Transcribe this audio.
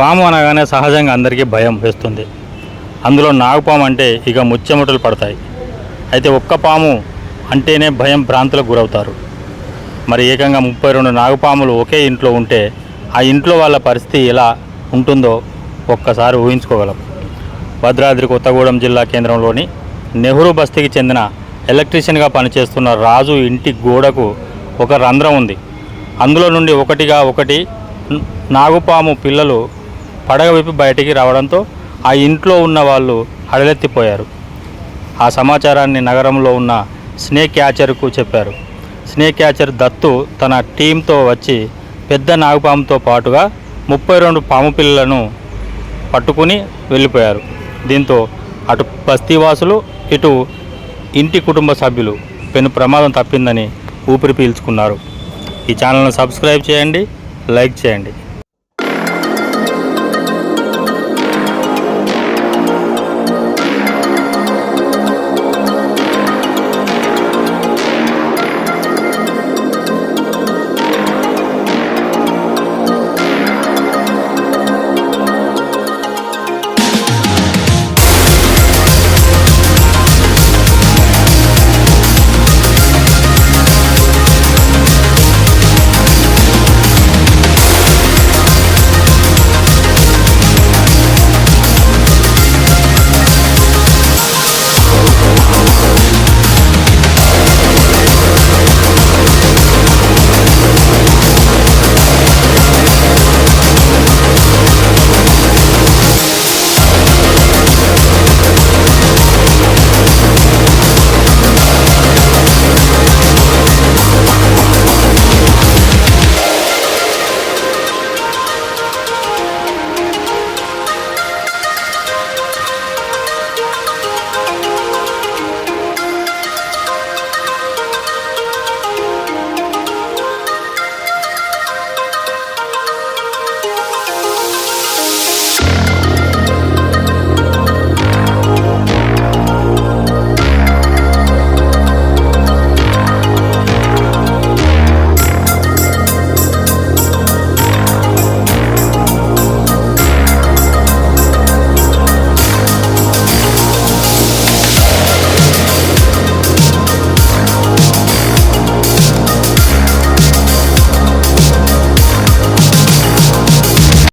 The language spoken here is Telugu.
పాము అనగానే సహజంగా అందరికీ భయం వేస్తుంది. అందులో నాగుపాము అంటే ఇక ముచ్చెమటలు పడతాయి. అయితే ఒక్క పాము అంటేనే భయం భ్రాంతులకు గురవుతారు. మరి ఏకంగా 32 నాగుపాములు ఒకే ఇంట్లో ఉంటే ఆ ఇంట్లో వాళ్ళ పరిస్థితి ఎలా ఉంటుందో ఒక్కసారి ఊహించుకోగలం. భద్రాద్రి కొత్తగూడెం జిల్లా కేంద్రంలోని నెహ్రూ బస్తీకి చెందిన ఎలక్ట్రీషియన్గా పనిచేస్తున్న రాజు ఇంటి గోడకు ఒక రంధ్రం ఉంది. అందులో నుండి ఒకటి నాగుపాము పిల్లలు పడగ విప్పి బయటికి రావడంతో ఆ ఇంట్లో ఉన్న వాళ్ళు హడలెత్తిపోయారు. ఆ సమాచారాన్ని నగరంలో ఉన్న స్నేక్ క్యాచర్కు చెప్పారు. స్నేక్ క్యాచర్ దత్తు తన టీంతో వచ్చి పెద్ద నాగుపాముతో పాటుగా 32 పాము పిల్లలను పట్టుకుని వెళ్ళిపోయారు. దీంతో అటు బస్తీవాసులు ఇటు ఇంటి కుటుంబ సభ్యులు పెను ప్రమాదం తప్పిందని ఊపిరి పీల్చుకున్నారు. ఈ ఛానల్ను సబ్స్క్రైబ్ చేయండి, లైక్ చేయండి.